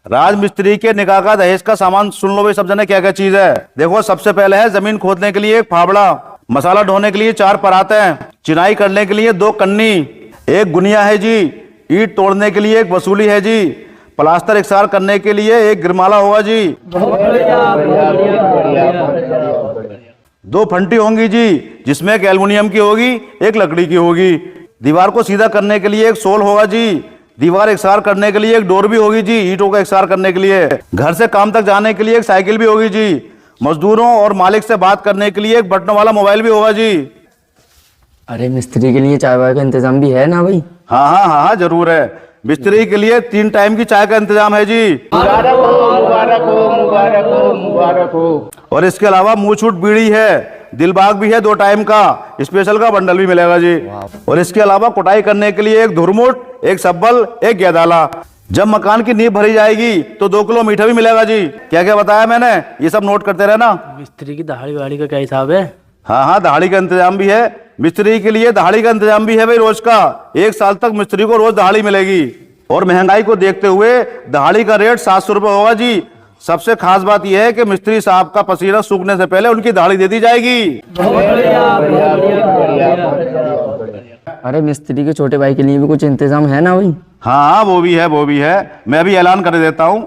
राजमिस्त्री के निकाह का दहेज का सामान सुन लो भाई सब जने क्या क्या चीज है। देखो सबसे पहले है जमीन खोदने के लिए एक फावड़ा, मसाला ढोने के लिए 4 परातें, चिनाई करने के लिए 2 कन्नी, एक गुनिया है जी, ईंट तोड़ने के लिए एक वसूली है जी, प्लास्टर इकसार करने के लिए एक गिरमाला होगा जी, 2 फंटी होंगी जी जिसमें एक एल्युमिनियम की होगी एक लकड़ी की होगी, दीवार को सीधा करने के लिए एक सोल होगा जी, दीवार इकसार करने के लिए एक डोर भी होगी जी, ईंटों को इकसार करने के लिए, घर से काम तक जाने के लिए एक साइकिल भी होगी जी, मजदूरों और मालिक से बात करने के लिए एक बटन वाला मोबाइल भी होगा जी। अरे मिस्त्री के लिए चाय वाय का इंतजाम भी है ना भाई? हाँ हाँ हाँ हाँ जरूर है। मिस्त्री के लिए 3 टाइम की चाय का इंतजाम है जी। मुबारक हो मुबारक हो मुबारक हो मुबारक हो। और इसके अलावा मुंह छूट बीड़ी है, दिलबाग भी है 2 टाइम का, स्पेशल का बंडल भी मिलेगा जी। और इसके अलावा कुटाई करने के लिए एक धुरमुट, एक सब्बल, एक गेदाला। जब मकान की नींव भरी जाएगी तो 2 किलो मीठा भी मिलेगा जी। क्या क्या बताया मैंने, ये सब नोट करते रहना। मिस्त्री की दहाड़ी वाड़ी का क्या हिसाब है? हाँ हाँ दहाड़ी का इंतजाम भी है। मिस्त्री के लिए दहाड़ी का इंतजाम भी है भाई रोज का। 1 साल तक मिस्त्री को रोज दहाड़ी मिलेगी। और महंगाई को देखते हुए दहाड़ी का रेट 700 रुपये होगा जी। सबसे खास बात यह है कि मिस्त्री साहब का पसीना सूखने से पहले उनकी दहाड़ी दे दी जाएगी। अरे मिस्त्री के छोटे भाई के लिए भी कुछ इंतजाम है ना भाई? हाँ वो भी है वो भी है। मैं भी ऐलान कर देता हूँ,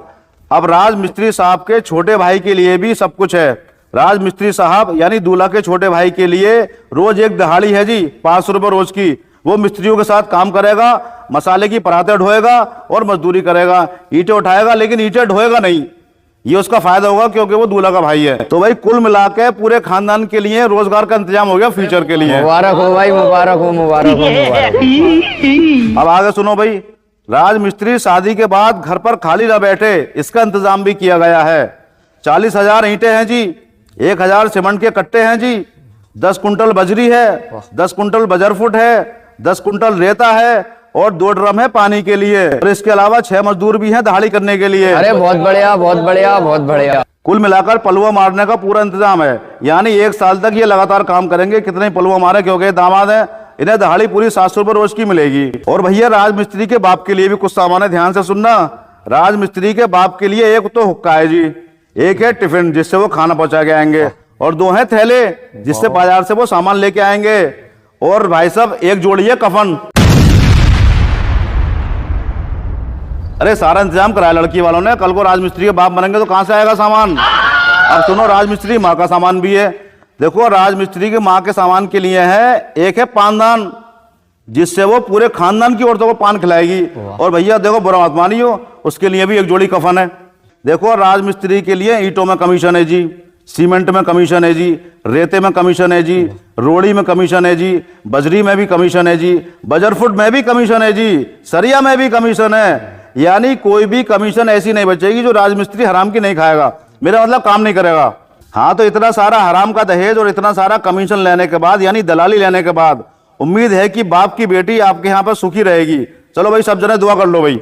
अब राज मिस्त्री साहब के छोटे भाई के लिए भी सब कुछ है। राज मिस्त्री साहब यानी दूल्हा के छोटे भाई के लिए रोज एक दहाड़ी है जी, 500 रुपये रोज की। वो मिस्त्रियों के साथ काम करेगा, मसाले की परातें ढोएगा और मजदूरी करेगा, ईंटें उठाएगा लेकिन ईंटें ढोएगा नहीं। ये उसका फायदा होगा क्योंकि वो दूल्हा का भाई है। तो भाई कुल मिला के पूरे खानदान के लिए रोजगार का इंतजाम हो गया फ्यूचर के लिए। मुबारक हो भाई, मुबारक हो मुबारक हो मुबारक हो। अब आगे सुनो भाई, राज मिस्त्री शादी के बाद घर पर खाली न बैठे, इसका इंतजाम भी किया गया है। 40,000 ईंटें हैं जी, 1,000 सीमेंट के कट्टे हैं जी, 10 कुंटल बजरी है, 10 कुंटल बजर फुट है, 10 कुंटल रेता है और 2 ड्रम है पानी के लिए। और इसके अलावा 6 मजदूर भी हैं दहाड़ी करने के लिए। अरे बहुत बढ़िया बहुत बढ़िया बहुत बढ़िया। कुल मिलाकर पलवा मारने का पूरा इंतजाम है, यानी 1 साल तक ये लगातार काम करेंगे। कितने पलवा मारे क्योंकि दामाद है, इन्हें दहाड़ी पूरी 700 रुपये रोज की मिलेगी। और भैया राज मिस्त्री के बाप के लिए भी कुछ सामान है, ध्यान से सुनना। राज मिस्त्री के बाप के लिए एक तो हुक्का है जी, एक है टिफिन जिससे वो खाना पहुंचा के आएंगे, और 2 हैं थैले जिससे बाजार से वो सामान लेके आएंगे, और भाई साहब एक जोड़ी है कफन। अरे सारा इंतजाम कराया लड़की वालों ने। कल को राजमिस्त्री के बाप बनेंगे तो कहां से आएगा सामान। अब सुनो, राजमिस्त्री माँ का सामान भी है। देखो राजमिस्त्री की माँ के सामान के लिए है, एक है पानदान जिससे वो पूरे खानदान की औरतों को पान खिलाएगी। और भैया देखो बुरा मत मानियो, उसके लिए भी एक जोड़ी कफन है। देखो राजमिस्त्री के लिए ईंटों में कमीशन है जी, सीमेंट में कमीशन है जी, रेते में कमीशन है जी, रोड़ी में कमीशन है जी, बजरी में भी कमीशन है जी, बजरफुट में भी कमीशन है जी, सरिया में भी कमीशन है। यानी कोई भी कमीशन ऐसी नहीं बचेगी जो राजमिस्त्री हराम की नहीं खाएगा, मेरा मतलब काम नहीं करेगा। हाँ तो इतना सारा हराम का दहेज और इतना सारा कमीशन लेने के बाद यानी दलाली लेने के बाद उम्मीद है कि बाप की बेटी आपके यहाँ पर सुखी रहेगी। चलो भाई सब जने दुआ कर लो भाई।